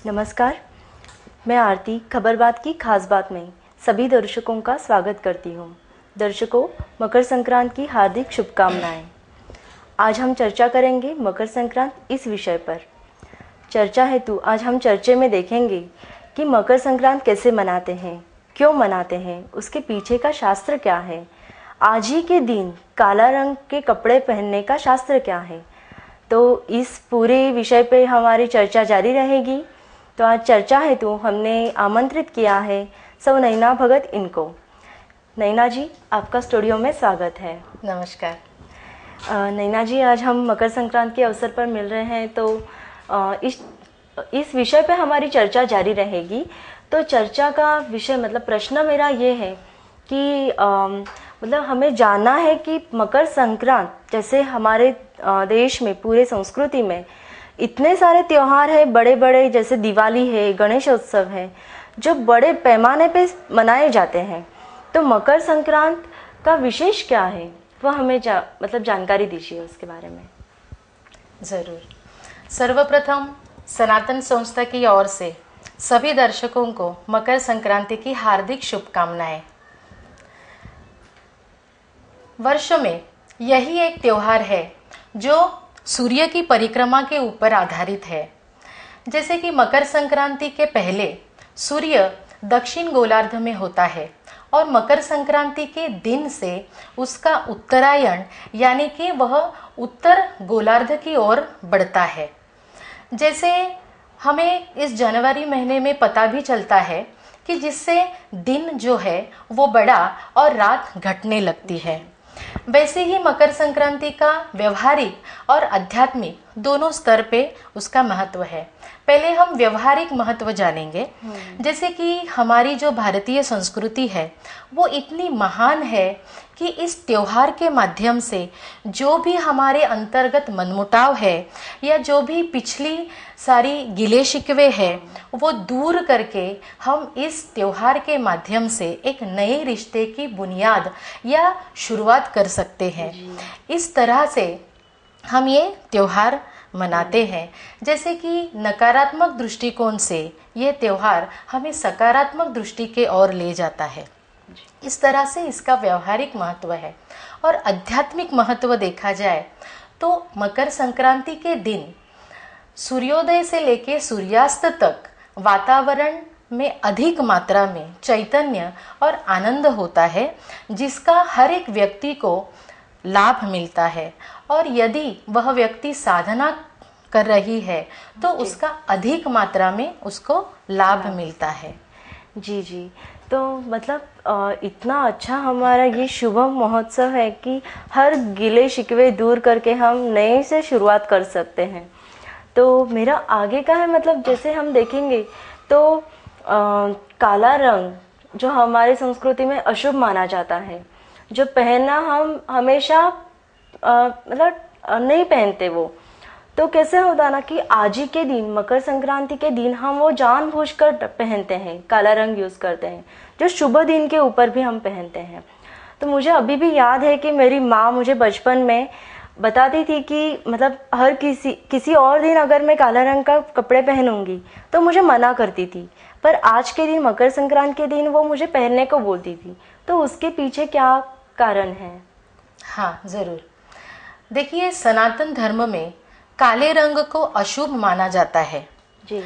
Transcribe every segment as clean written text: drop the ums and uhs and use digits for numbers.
नमस्कार, मैं आरती खबर बात की खास बात में सभी दर्शकों का स्वागत करती हूँ। दर्शकों, मकर संक्रांति की हार्दिक शुभकामनाएं। आज हम चर्चा करेंगे मकर संक्रांति इस विषय पर। चर्चा हेतु आज हम चर्चे में देखेंगे कि मकर संक्रांति कैसे मनाते हैं, क्यों मनाते हैं, उसके पीछे का शास्त्र क्या है, आज ही के दिन काला रंग के कपड़े पहनने का शास्त्र क्या है। तो इस पूरे विषय पे हमारी चर्चा जारी रहेगी। तो आज चर्चा हेतु हमने आमंत्रित किया है सौ नैना भगत इनको। नैना जी, आपका स्टूडियो में स्वागत है। नमस्कार। नैना जी, आज हम मकर संक्रांति के अवसर पर मिल रहे हैं, तो इस विषय पे हमारी चर्चा जारी रहेगी। तो चर्चा का विषय मतलब प्रश्न मेरा ये है कि मतलब हमें जानना है कि मकर संक्रांति जैसे हमारे देश में पूरे संस्कृति में इतने सारे त्योहार है बड़े बड़े, जैसे दिवाली है, गणेश उत्सव है, जो बड़े पैमाने पे मनाए जाते हैं। तो मकर संक्रांति का विशेष क्या है, वह हमें मतलब जानकारी दीजिए उसके बारे में। ज़रूर। सर्वप्रथम सनातन संस्था की ओर से सभी दर्शकों को मकर संक्रांति की हार्दिक शुभकामनाएं। वर्ष में यही एक त्योहार है जो सूर्य की परिक्रमा के ऊपर आधारित है। जैसे कि मकर संक्रांति के पहले सूर्य दक्षिण गोलार्ध में होता है और मकर संक्रांति के दिन से उसका उत्तरायण यानी कि वह उत्तर गोलार्ध की ओर बढ़ता है। जैसे हमें इस जनवरी महीने में पता भी चलता है कि जिससे दिन जो है वो बड़ा और रात घटने लगती है। वैसे ही मकर संक्रांति का व्यवहारिक और आध्यात्मिक दोनों स्तर पे उसका महत्व है। पहले हम व्यवहारिक महत्व जानेंगे। जैसे कि हमारी जो भारतीय संस्कृति है वो इतनी महान है कि इस त्योहार के माध्यम से जो भी हमारे अंतर्गत मनमुटाव है या जो भी पिछली सारी गिले शिकवे है वो दूर करके हम इस त्योहार के माध्यम से एक नए रिश्ते की बुनियाद या शुरुआत कर सकते हैं। इस तरह से हम ये त्योहार मनाते हैं। जैसे कि नकारात्मक दृष्टिकोण से ये त्योहार हमें सकारात्मक दृष्टि के ओर ले जाता है। इस तरह से इसका व्यवहारिक महत्व है। और आध्यात्मिक महत्व देखा जाए तो मकर संक्रांति के दिन सूर्योदय से लेकर सूर्यास्त तक वातावरण में अधिक मात्रा में चैतन्य और आनंद होता है, जिसका हर एक व्यक्ति को लाभ मिलता है। और यदि वह व्यक्ति साधना कर रही है तो उसका अधिक मात्रा में उसको लाभ मिलता है। जी जी, तो मतलब इतना अच्छा हमारा ये शुभ महोत्सव है कि हर गिले शिकवे दूर करके हम नए से शुरुआत कर सकते हैं। तो मेरा आगे का है मतलब जैसे हम देखेंगे तो काला रंग जो हमारी संस्कृति में अशुभ माना जाता है, जो पहनना हम हमेशा मतलब नहीं पहनते वो, तो कैसे होता ना कि आज ही के दिन मकर संक्रांति के दिन हम वो जानबूझकर पहनते हैं, काला रंग यूज करते हैं, जो शुभ दिन के ऊपर भी हम पहनते हैं। तो मुझे अभी भी याद है कि मेरी माँ मुझे बचपन में बताती थी कि मतलब हर किसी और दिन अगर मैं काला रंग का कपड़े पहनूंगी तो मुझे मना करती थी, पर आज के दिन मकर संक्रांति के दिन वो मुझे पहनने को बोलती थी। तो उसके पीछे क्या कारण है? हाँ जरूर। देखिए, सनातन धर्म में काले रंग को अशुभ माना जाता है। जी।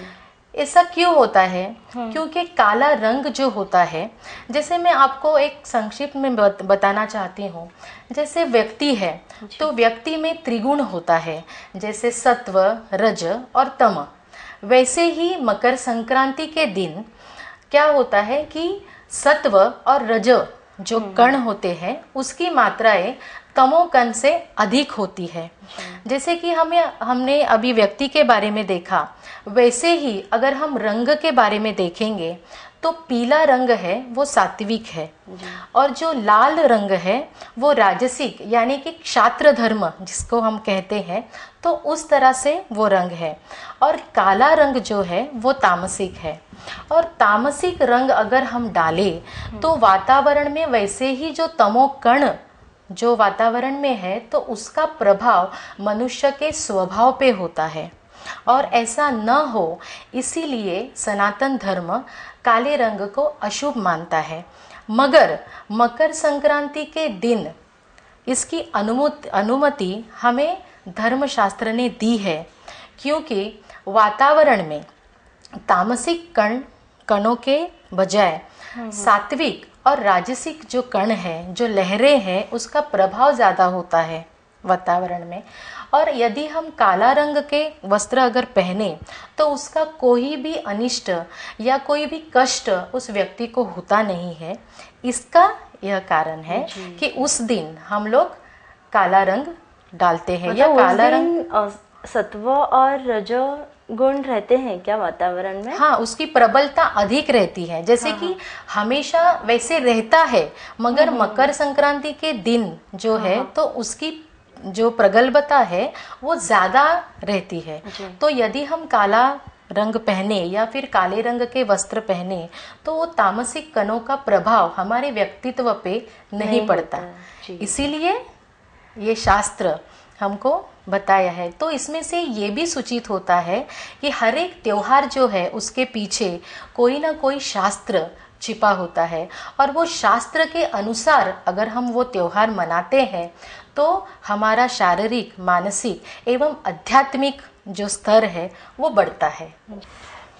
ऐसा क्यों होता है? क्योंकि काला रंग जो होता है, जैसे मैं आपको एक संक्षिप्त में बताना चाहती हूँ। जैसे व्यक्ति है तो व्यक्ति में त्रिगुण होता है, जैसे सत्व, रज और तम। वैसे ही मकर संक्रांति के दिन क्या होता है कि सत्व और रज जो कण होते हैं उसकी मात्राएं तमो कण से अधिक होती है। जैसे कि हमने अभी व्यक्ति के बारे में देखा, वैसे ही अगर हम रंग के बारे में देखेंगे तो पीला रंग है वो सात्विक है और जो लाल रंग है वो राजसिक यानी कि क्षात्र धर्म जिसको हम कहते हैं, तो उस तरह से वो रंग है। और काला रंग जो है वो तामसिक है। और तामसिक रंग अगर हम डालें तो वातावरण में वैसे ही जो तमो कण जो वातावरण में है तो उसका प्रभाव मनुष्य के स्वभाव पे होता है। और ऐसा न हो इसीलिए सनातन धर्म काले रंग को अशुभ मानता है। मगर मकर संक्रांति के दिन इसकी अनुमति हमें धर्मशास्त्र ने दी है, क्योंकि वातावरण में तामसिक कणों के बजाय सात्विक और राजसिक जो कण है, जो लहरें हैं, उसका प्रभाव ज़्यादा होता है वातावरण में। और यदि हम काला रंग के वस्त्र अगर पहने तो उसका कोई भी अनिष्ट या कोई भी कष्ट उस व्यक्ति को होता नहीं है। इसका यह कारण है कि उस दिन हम लोग काला रंग डालते हैं। या काला रंग सत्व और रजो गुण रहते हैं क्या वातावरण में? हाँ, उसकी प्रबलता अधिक रहती है। जैसे कि हमेशा वैसे रहता है, मगर मकर संक्रांति के दिन जो है तो उसकी जो प्रगल्भता है वो ज्यादा रहती है। तो यदि हम काला रंग पहने या फिर काले रंग के वस्त्र पहने तो वो तामसिक कणों का प्रभाव हमारे व्यक्तित्व पे नहीं पड़ता। इसीलिए ये शास्त्र हमको बताया है। तो इसमें से ये भी सूचित होता है कि हर एक त्योहार जो है उसके पीछे कोई ना कोई शास्त्र छिपा होता है, और वो शास्त्र के अनुसार अगर हम वो त्योहार मनाते हैं तो हमारा शारीरिक, मानसिक एवं आध्यात्मिक जो स्तर है वो बढ़ता है।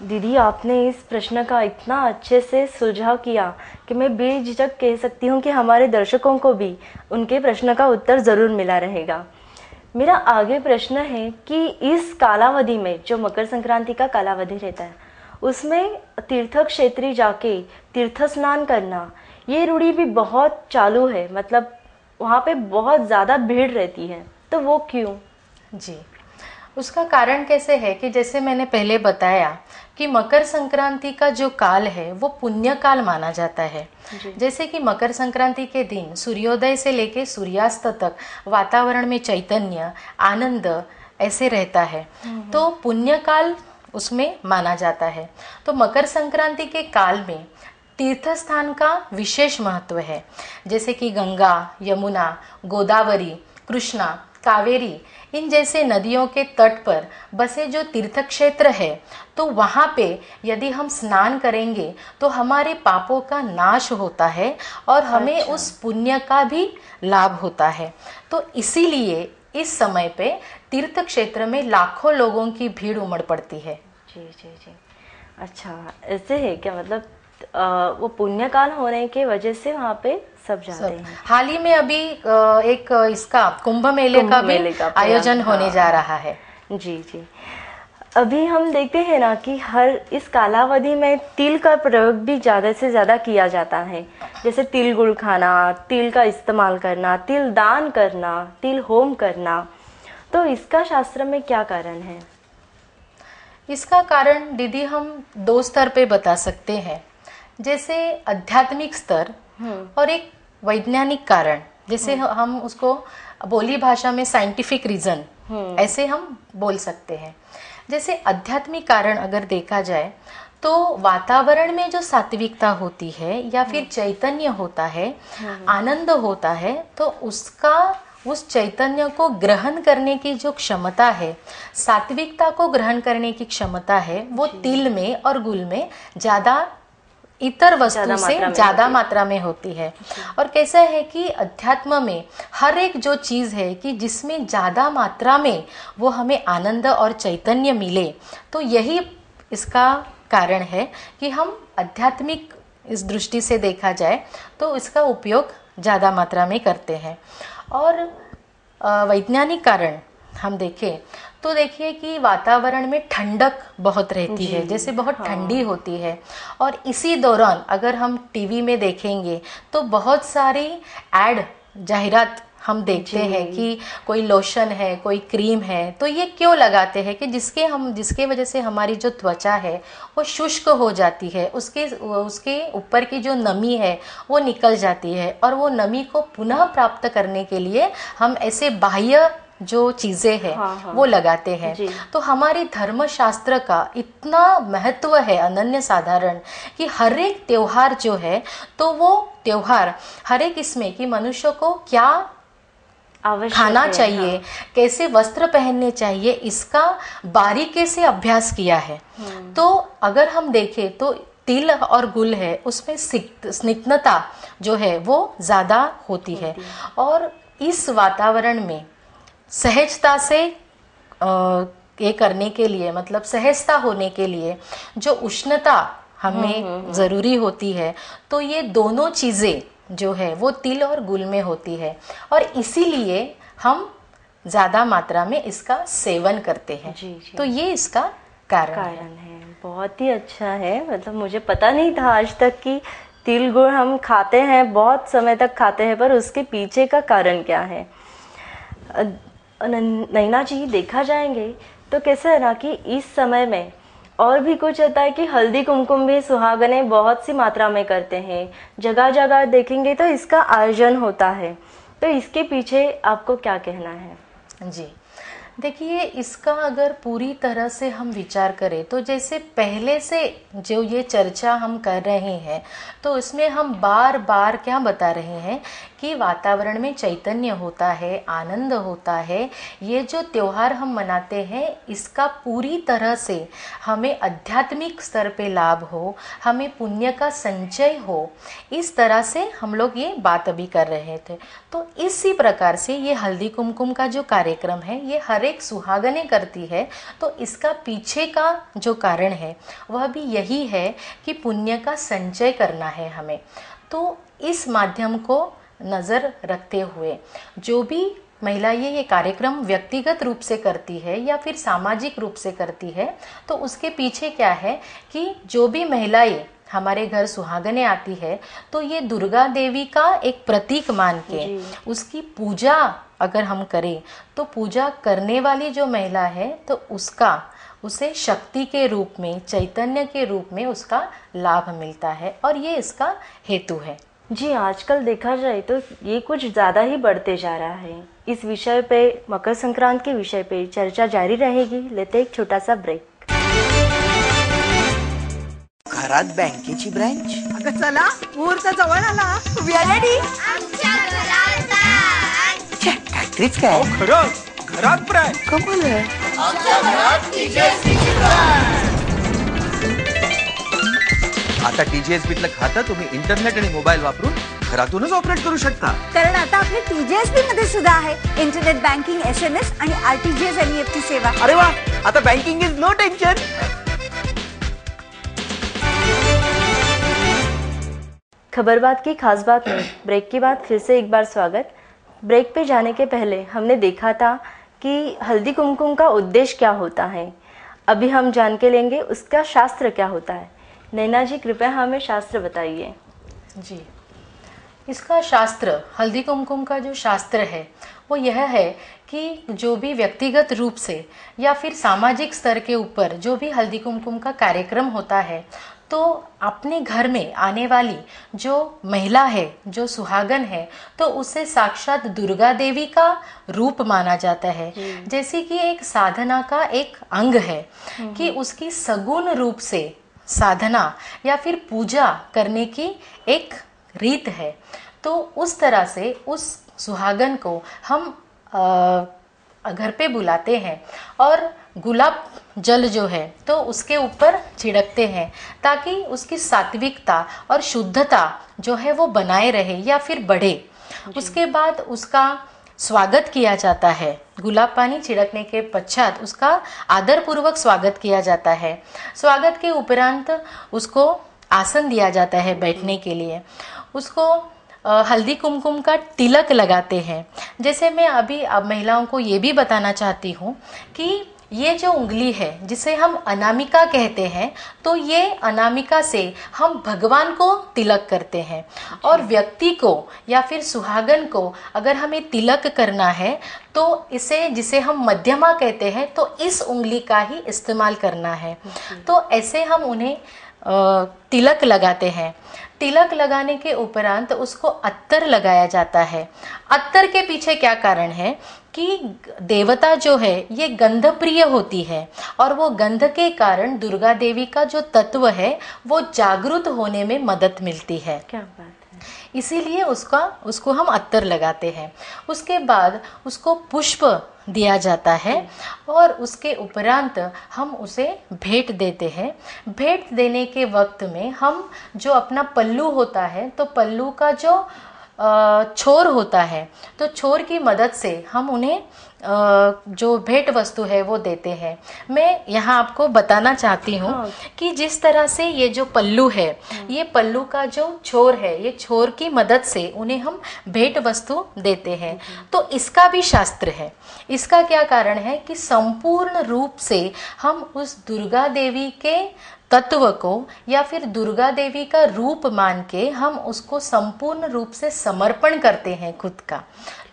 दीदी, आपने इस प्रश्न का इतना अच्छे से सुलझाव किया कि मैं बेझिझक कह सकती हूँ कि हमारे दर्शकों को भी उनके प्रश्न का उत्तर ज़रूर मिला रहेगा। मेरा आगे प्रश्न है कि इस कालावधि में जो मकर संक्रांति का कालावधि रहता है उसमें तीर्थ क्षेत्री जाके तीर्थ स्नान करना, ये रूढ़ी भी बहुत चालू है। मतलब वहाँ पे बहुत ज़्यादा भीड़ रहती है, तो वो क्यों? जी, उसका कारण कैसे है कि जैसे मैंने पहले बताया कि मकर संक्रांति का जो काल है वो पुण्य काल माना जाता है। जैसे कि मकर संक्रांति के दिन सूर्योदय से लेके सूर्यास्त तक वातावरण में चैतन्य, आनंद ऐसे रहता है, तो पुण्य काल उसमें माना जाता है। तो मकर संक्रांति के काल में तीर्थ स्थान का विशेष महत्व है। जैसे कि गंगा, यमुना, गोदावरी, कृष्णा, कावेरी, इन जैसे नदियों के तट पर बसे जो तीर्थ क्षेत्र है, तो वहाँ पे यदि हम स्नान करेंगे तो हमारे पापों का नाश होता है और हमें उस पुण्य का भी लाभ होता है। तो इसीलिए इस समय पे तीर्थ क्षेत्र में लाखों लोगों की भीड़ उमड़ पड़ती है। जी जी जी, अच्छा ऐसे है क्या? मतलब वो पुण्यकाल होने के वजह से वहाँ पे सब जाते हैं। हाल ही में अभी एक इसका कुंभ मेले का भी आयोजन होने जा रहा है। जी जी, अभी हम देखते हैं ना कि हर इस कालावधि में तिल का प्रयोग भी ज़्यादा से ज़्यादा किया जाता है। जैसे तिल गुड़ खाना, तिल का इस्तेमाल करना, तिल दान करना, तिल होम करना। तो इसका शास्त्र में क्या कारण है? इसका कारण दीदी हम दो स्तर पे बता सकते हैं। जैसे आध्यात्मिक स्तर और एक वैज्ञानिक कारण। जैसे हम उसको बोली भाषा में साइंटिफिक रीजन ऐसे हम बोल सकते हैं। जैसे आध्यात्मिक कारण अगर देखा जाए तो वातावरण में जो सात्विकता होती है या फिर चैतन्य होता है, आनंद होता है, तो उसका उस चैतन्य को ग्रहण करने की जो क्षमता है, सात्विकता को ग्रहण करने की क्षमता है, वो तिल में और गुल में ज़्यादा इतर वस्तु से ज़्यादा मात्रा में होती है। और कैसा है कि अध्यात्म में हर एक जो चीज़ है कि जिसमें ज़्यादा मात्रा में वो हमें आनंद और चैतन्य मिले, तो यही इसका कारण है कि हम आध्यात्मिक इस दृष्टि से देखा जाए तो इसका उपयोग ज़्यादा मात्रा में करते हैं। और वैज्ञानिक कारण हम देखें तो देखिए कि वातावरण में ठंडक बहुत रहती है, जैसे बहुत ठंडी होती है। और इसी दौरान अगर हम टीवी में देखेंगे तो बहुत सारी एड, जाहिरात हम देखते हैं कि कोई लोशन है, कोई क्रीम है, तो ये क्यों लगाते हैं कि जिसके वजह से हमारी जो त्वचा है वो शुष्क हो जाती है, उसके ऊपर की जो नमी है वो निकल जाती है, और वो नमी को पुनः प्राप्त करने के लिए हम ऐसे बाह्य जो चीजें हैं वो लगाते हैं। तो हमारी धर्मशास्त्र का इतना महत्व है अनन्य साधारण कि हर एक त्योहार जो है तो वो त्योहार हर एक इसमें कि मनुष्य को क्या आवश्यक खाना है, चाहिए, हाँ। कैसे वस्त्र पहनने चाहिए, इसका बारीकी से अभ्यास किया है। तो अगर हम देखें तो तिल और गुल है उसमें स्निग्धता जो है वो ज़्यादा होती है। और इस वातावरण में सहजता से ये करने के लिए, मतलब सहजता होने के लिए जो उष्णता हमें ज़रूरी होती है, तो ये दोनों चीज़ें जो है वो तिल और गुल में होती है, और इसीलिए हम ज़्यादा मात्रा में इसका सेवन करते हैं। जी, जी। तो ये इसका कारण है। है। बहुत ही अच्छा है, मतलब मुझे पता नहीं था आज तक कि तिल गुड़ हम खाते हैं, बहुत समय तक खाते हैं, पर उसके पीछे का कारण क्या है। नैना जी, देखा जाएंगे तो कैसे है ना कि इस समय में और भी कुछ होता है कि हल्दी कुमकुम भी सुहागने बहुत सी मात्रा में करते हैं, जगह जगह देखेंगे तो इसका आयोजन होता है। तो इसके पीछे आपको क्या कहना है? जी, देखिए, इसका अगर पूरी तरह से हम विचार करें तो जैसे पहले से जो ये चर्चा हम कर रहे हैं, तो इसमें हम बार बार क्या बता रहे हैं कि वातावरण में चैतन्य होता है, आनंद होता है। ये जो त्योहार हम मनाते हैं, इसका पूरी तरह से हमें आध्यात्मिक स्तर पे लाभ हो, हमें पुण्य का संचय हो, इस तरह से हम लोग ये बात अभी कर रहे थे। तो इसी प्रकार से ये हल्दी कुमकुम का जो कार्यक्रम है, ये हर एक सुहागने करती है। तो इसका पीछे का जो कारण है वह भी यही है कि पुण्य का संचय करना है हमें। तो इस माध्यम को नज़र रखते हुए जो भी महिला ये कार्यक्रम व्यक्तिगत रूप से करती है या फिर सामाजिक रूप से करती है, तो उसके पीछे क्या है कि जो भी महिलाएं हमारे घर सुहागने आती है, तो ये दुर्गा देवी का एक प्रतीक मान के उसकी पूजा अगर हम करें, तो पूजा करने वाली जो महिला है तो उसे शक्ति के रूप में, चैतन्य के रूप में उसका लाभ मिलता है, और ये इसका हेतु है। जी, आजकल देखा जाए तो ये कुछ ज़्यादा ही बढ़ते जा रहा है। इस विषय पे, मकर संक्रांति के विषय पे चर्चा जारी रहेगी। लेते एक छोटा सा ब्रेक। घरात बँकेची ब्रँच? अगं चला, मुहूर्त जवळ आला. We are ready. काहीतरीच काय? खरंच घरात ब्रँच? कमाल आहे. आता TGSBतलं खातं तुम्ही इंटरनेट आणि मोबाईल वापरून घरातूनच ऑपरेट करू शकता. कारण आता आपले TGSB मध्ये सुद्धा आहे इंटरनेट बँकिंग, SMS आणि RTGS NEFT सेवा. अरे वा, आता बँकिंग इज नो टेन्शन. खबरबात की खास बात में ब्रेक के बाद फिर से एक बार स्वागत। ब्रेक पे जाने के पहले हमने देखा था कि हल्दी कुमकुम का उद्देश्य क्या होता है। अभी हम जान के लेंगे उसका शास्त्र क्या होता है। नैना जी, कृपया हमें शास्त्र बताइए। जी, इसका शास्त्र, हल्दी कुमकुम का जो शास्त्र है वो यह है कि जो भी व्यक्तिगत रूप से या फिर सामाजिक स्तर के ऊपर जो भी हल्दी कुमकुम का कार्यक्रम होता है, तो अपने घर में आने वाली जो महिला है, जो सुहागन है, तो उसे साक्षात दुर्गा देवी का रूप माना जाता है। जैसे कि एक साधना का एक अंग है कि उसकी सगुण रूप से साधना या फिर पूजा करने की एक रीत है। तो उस तरह से उस सुहागन को हम घर पे बुलाते हैं और गुलाब जल जो है तो उसके ऊपर छिड़कते हैं, ताकि उसकी सात्विकता और शुद्धता जो है वो बनाए रहे या फिर बढ़े। उसके बाद उसका स्वागत किया जाता है। गुलाब पानी छिड़कने के पश्चात उसका आदरपूर्वक स्वागत किया जाता है। स्वागत के उपरांत उसको आसन दिया जाता है बैठने के लिए। उसको हल्दी कुमकुम का तिलक लगाते हैं। जैसे मैं अभी अब महिलाओं को ये भी बताना चाहती हूँ कि ये जो उंगली है जिसे हम अनामिका कहते हैं, तो ये अनामिका से हम भगवान को तिलक करते हैं। और व्यक्ति को या फिर सुहागन को अगर हमें तिलक करना है तो इसे, जिसे हम मध्यमा कहते हैं, तो इस उंगली का ही इस्तेमाल करना है। तो ऐसे हम उन्हें तिलक लगाते हैं। तिलक लगाने के उपरांत उसको अत्तर लगाया जाता है। अत्तर के पीछे क्या कारण है कि देवता जो है ये गंध प्रिय होती है, और वो गंध के कारण दुर्गा देवी का जो तत्व है वो जागृत होने में मदद मिलती है। क्या बात है। इसीलिए उसको हम अत्तर लगाते हैं। उसके बाद उसको पुष्प दिया जाता है और उसके उपरांत हम उसे भेंट देते हैं। भेंट देने के वक्त में हम जो अपना पल्लू होता है, तो पल्लू का जो छोर होता है, तो छोर की मदद से हम उन्हें जो भेंट वस्तु है वो देते हैं। मैं यहाँ आपको बताना चाहती हूँ कि जिस तरह से ये जो पल्लू है, ये पल्लू का जो छोर है, ये छोर की मदद से उन्हें हम भेंट वस्तु देते हैं। तो इसका भी शास्त्र है। इसका क्या कारण है कि संपूर्ण रूप से हम उस दुर्गा देवी के तत्व को या फिर दुर्गा देवी का रूप मान के हम उसको संपूर्ण रूप से समर्पण करते हैं खुद का।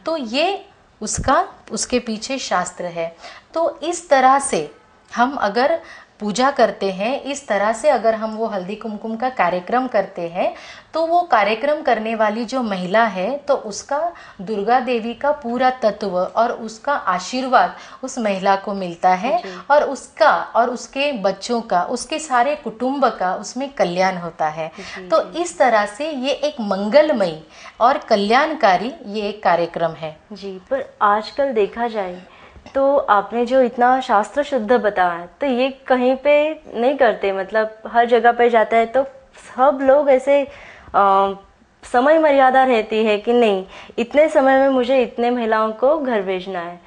तो ये उसके पीछे शास्त्र है। तो इस तरह से हम अगर पूजा करते हैं, इस तरह से अगर हम वो हल्दी कुमकुम का कार्यक्रम करते हैं, तो वो कार्यक्रम करने वाली जो महिला है, तो उसका दुर्गा देवी का पूरा तत्व और उसका आशीर्वाद उस महिला को मिलता है और उसका और उसके बच्चों का, उसके सारे कुटुंब का उसमें कल्याण होता है। तो इस तरह से ये एक मंगलमयी और कल्याणकारी ये एक कार्यक्रम है जी। पर आजकल देखा जाए तो आपने जो इतना शास्त्र शुद्ध बताया, तो ये कहीं पे नहीं करते, मतलब हर जगह पे जाता है तो सब लोग ऐसे समय मर्यादा रहती है कि नहीं, इतने समय में मुझे इतने महिलाओं को घर भेजना है।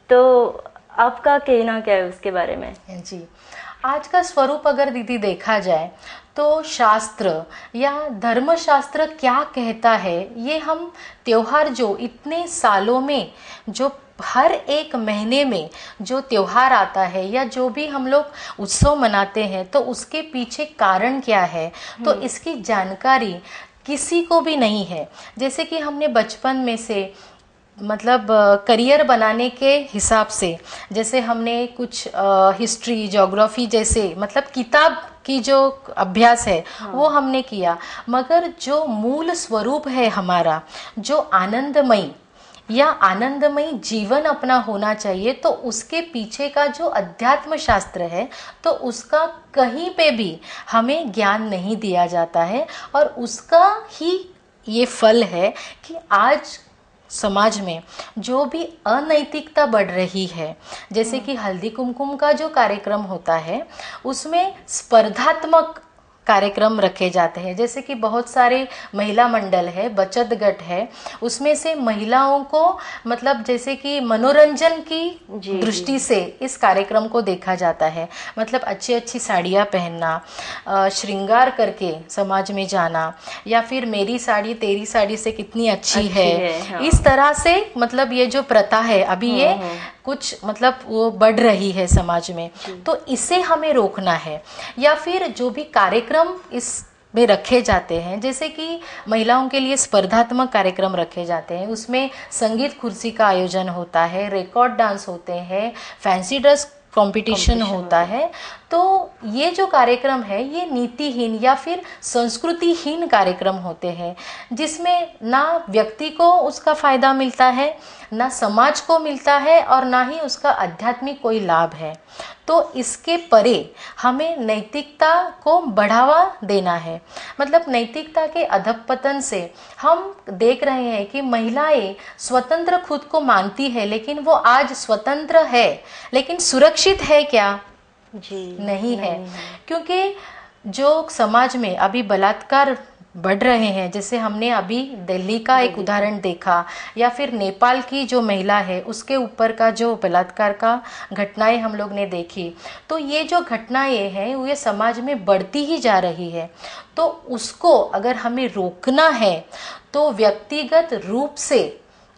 तो आपका कहना क्या है उसके बारे में? जी, आज का स्वरूप अगर दीदी देखा जाए तो शास्त्र या धर्मशास्त्र क्या कहता है, ये हम त्योहार जो इतने सालों में, जो हर एक महीने में जो त्योहार आता है या जो भी हम लोग उत्सव मनाते हैं, तो उसके पीछे कारण क्या है, तो इसकी जानकारी किसी को भी नहीं है। जैसे कि हमने बचपन में से मतलब करियर बनाने के हिसाब से, जैसे हमने कुछ हिस्ट्री, ज्योग्राफी जैसे मतलब किताब की जो अभ्यास है वो हमने किया, मगर जो मूल स्वरूप है हमारा, जो आनंदमयी या आनंदमयी जीवन अपना होना चाहिए, तो उसके पीछे का जो अध्यात्म शास्त्र है, तो उसका कहीं पे भी हमें ज्ञान नहीं दिया जाता है। और उसका ही ये फल है कि आज समाज में जो भी अनैतिकता बढ़ रही है, जैसे कि हल्दी कुमकुम का जो कार्यक्रम होता है, उसमें स्पर्धात्मक कार्यक्रम रखे जाते हैं। जैसे कि बहुत सारे महिला मंडल है, बचत गट है, उसमें से महिलाओं को मतलब जैसे कि मनोरंजन की दृष्टि से इस कार्यक्रम को देखा जाता है। मतलब अच्छी अच्छी साड़ियाँ पहनना, श्रृंगार करके समाज में जाना, या फिर मेरी साड़ी तेरी साड़ी से कितनी अच्छी है। हाँ। इस तरह से मतलब ये जो प्रथा है अभी ये कुछ मतलब वो बढ़ रही है समाज में, तो इसे हमें रोकना है। या फिर जो भी कार्यक्रम इस में रखे जाते हैं, जैसे कि महिलाओं के लिए स्पर्धात्मक कार्यक्रम रखे जाते हैं, उसमें संगीत कुर्सी का आयोजन होता है, रिकॉर्ड डांस होते हैं, फैंसी ड्रेस कंपटीशन होता है। तो ये जो कार्यक्रम है ये नीतिहीन या फिर संस्कृतिहीन कार्यक्रम होते हैं, जिसमें ना व्यक्ति को उसका फायदा मिलता है, ना समाज को मिलता है, और ना ही उसका आध्यात्मिक कोई लाभ है। तो इसके परे हमें नैतिकता को बढ़ावा देना है। मतलब नैतिकता के अधपतन से हम देख रहे हैं कि महिलाएं स्वतंत्र खुद को मानती है, लेकिन वो आज स्वतंत्र है, लेकिन सुरक्षित है क्या? जी नहीं है। क्योंकि जो समाज में अभी बलात्कार बढ़ रहे हैं, जैसे हमने अभी दिल्ली का एक उदाहरण देखा, या फिर नेपाल की जो महिला है उसके ऊपर का जो बलात्कार का घटनाएं हम लोग ने देखी, तो ये जो घटनाएं हैं ये समाज में बढ़ती ही जा रही है। तो उसको अगर हमें रोकना है तो व्यक्तिगत रूप से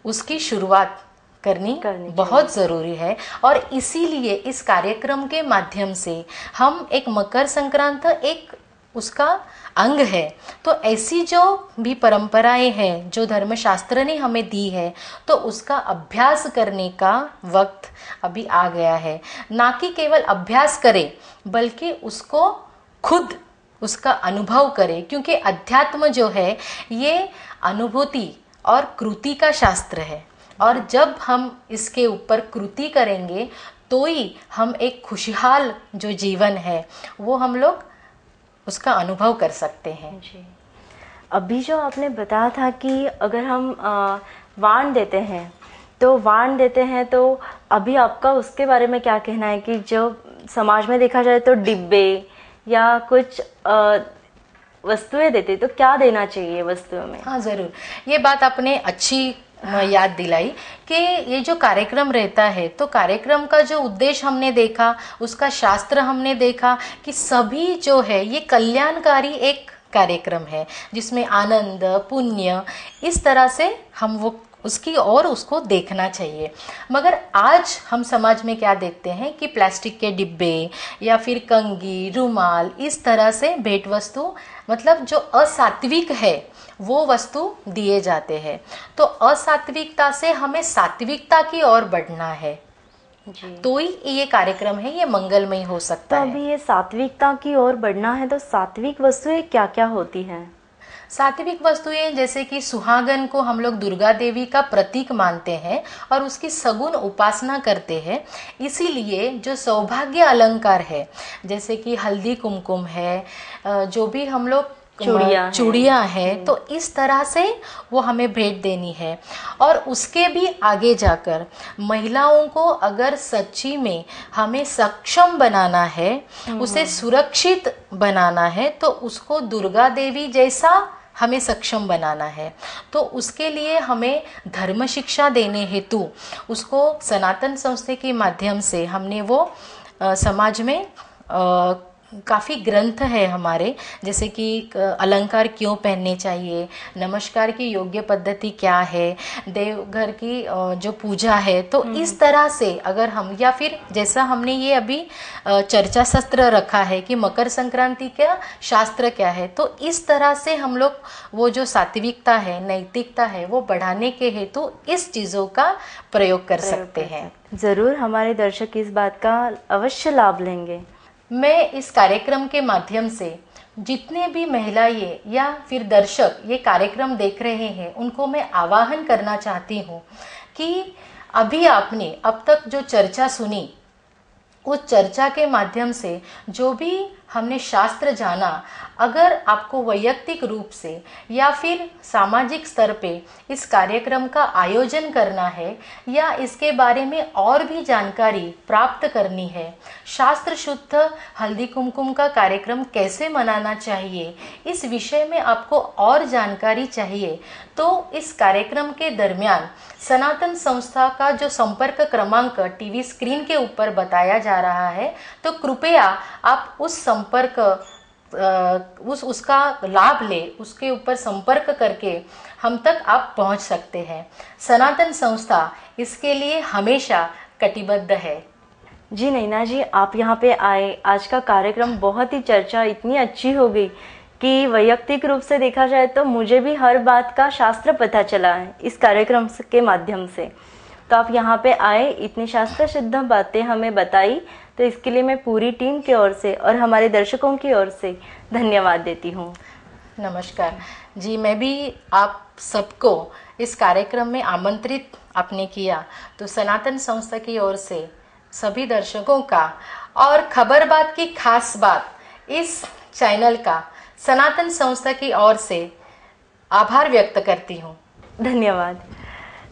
उसकी शुरुआत करनी बहुत ज़रूरी है। और इसीलिए इस कार्यक्रम के माध्यम से हम एक मकर संक्रांत एक उसका अंग है। तो ऐसी जो भी परंपराएं हैं जो धर्मशास्त्र ने हमें दी है, तो उसका अभ्यास करने का वक्त अभी आ गया है। ना कि केवल अभ्यास करें, बल्कि उसको खुद उसका अनुभव करें, क्योंकि अध्यात्म जो है ये अनुभूति और कृति का शास्त्र है। और जब हम इसके ऊपर कृति करेंगे तो ही हम एक खुशहाल जो जीवन है वो हम लोग उसका अनुभव कर सकते हैं। जी। अभी जो आपने बताया था कि अगर हम वाण देते हैं तो अभी आपका उसके बारे में क्या कहना है कि जो समाज में देखा जाए तो डिब्बे या कुछ वस्तुएं देते तो क्या देना चाहिए वस्तुओं में? हाँ ज़रूर, ये बात आपने अच्छी याद दिलाई कि ये जो कार्यक्रम रहता है तो कार्यक्रम का जो उद्देश्य हमने देखा, उसका शास्त्र हमने देखा कि सभी जो है ये कल्याणकारी एक कार्यक्रम है जिसमें आनंद पुण्य इस तरह से हम वो उसकी और उसको देखना चाहिए। मगर आज हम समाज में क्या देखते हैं कि प्लास्टिक के डिब्बे या फिर कंघी रुमाल इस तरह से भेंट वस्तु मतलब जो असात्विक है वो वस्तु दिए जाते हैं। तो असात्विकता से हमें सात्विकता की ओर बढ़ना है जी। तो ही ये कार्यक्रम है ये मंगलमय हो सकता तो है। अभी ये सात्विकता की ओर बढ़ना है तो सात्विक वस्तुएं क्या क्या होती हैं? सात्विक वस्तुएं जैसे कि सुहागन को हम लोग दुर्गा देवी का प्रतीक मानते हैं और उसकी सगुण उपासना करते हैं, इसीलिए जो सौभाग्य अलंकार है जैसे कि हल्दी कुमकुम है, जो भी हम लोग चूड़ियाँ है तो इस तरह से वो हमें भेंट देनी है। और उसके भी आगे जाकर महिलाओं को अगर सच्ची में हमें सक्षम बनाना है, उसे सुरक्षित बनाना है तो उसको दुर्गा देवी जैसा हमें सक्षम बनाना है। तो उसके लिए हमें धर्म शिक्षा देने हेतु उसको सनातन संस्था के माध्यम से हमने वो समाज में काफ़ी ग्रंथ है हमारे, जैसे कि अलंकार क्यों पहनने चाहिए, नमस्कार की योग्य पद्धति क्या है, देवघर की जो पूजा है, तो इस तरह से अगर हम या फिर जैसा हमने ये अभी चर्चा शास्त्र रखा है कि मकर संक्रांति का शास्त्र क्या है, तो इस तरह से हम लोग वो जो सात्विकता है नैतिकता है वो बढ़ाने के हेतु इस चीज़ों का प्रयोग कर सकते हैं। ज़रूर हमारे दर्शक इस बात का अवश्य लाभ लेंगे। मैं इस कार्यक्रम के माध्यम से जितने भी महिलाएं या फिर दर्शक ये कार्यक्रम देख रहे हैं उनको मैं आह्वान करना चाहती हूँ कि अभी आपने अब तक जो चर्चा सुनी उस चर्चा के माध्यम से जो भी हमने शास्त्र जाना, अगर आपको वैयक्तिक रूप से या फिर सामाजिक स्तर पे इस कार्यक्रम का आयोजन करना है या इसके बारे में और भी जानकारी प्राप्त करनी है, शास्त्र शुद्ध हल्दी कुमकुम का कार्यक्रम कैसे मनाना चाहिए, इस विषय में आपको और जानकारी चाहिए, तो इस कार्यक्रम के दरमियान सनातन संस्था का जो संपर्क क्रमांक टीवी स्क्रीन के ऊपर बताया जा रहा है, तो कृपया आप उस उसका लाभ ले, उसके ऊपर संपर्क करके हम तक आप पहुंच सकते हैं। सनातन संस्था इसके लिए हमेशा कटिबद्ध है। जी नैना जी, आप यहाँ पे आए, आज का कार्यक्रम बहुत ही चर्चा इतनी अच्छी हो गई कि वैयक्तिक रूप से देखा जाए तो मुझे भी हर बात का शास्त्र पता चला है इस कार्यक्रम के माध्यम से। तो आप यहाँ पे आए, इतनी शास्त्र सिद्ध बातें हमें बताई, तो इसके लिए मैं पूरी टीम की ओर से और हमारे दर्शकों की ओर से धन्यवाद देती हूँ। नमस्कार जी, मैं भी आप सबको इस कार्यक्रम में आमंत्रित आपने किया, तो सनातन संस्था की ओर से सभी दर्शकों का और खबर बात की खास बात इस चैनल का सनातन संस्था की ओर से आभार व्यक्त करती हूँ। धन्यवाद।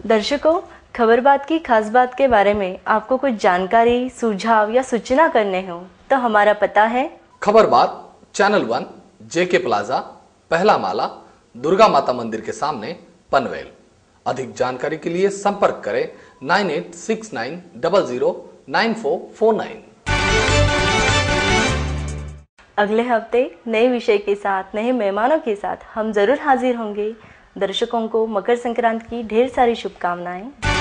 दर्शकों, खबर बात की खास बात के बारे में आपको कुछ जानकारी, सुझाव या सूचना करने हो तो हमारा पता है खबर बात, चैनल 1, जेके प्लाजा, पहला माला, दुर्गा माता मंदिर के सामने, पनवेल। अधिक जानकारी के लिए संपर्क करें 9869009449। अगले हफ्ते नए विषय के साथ, नए मेहमानों के साथ हम जरूर हाजिर होंगे। दर्शकों को मकर संक्रांति की ढेर सारी शुभकामनाएं।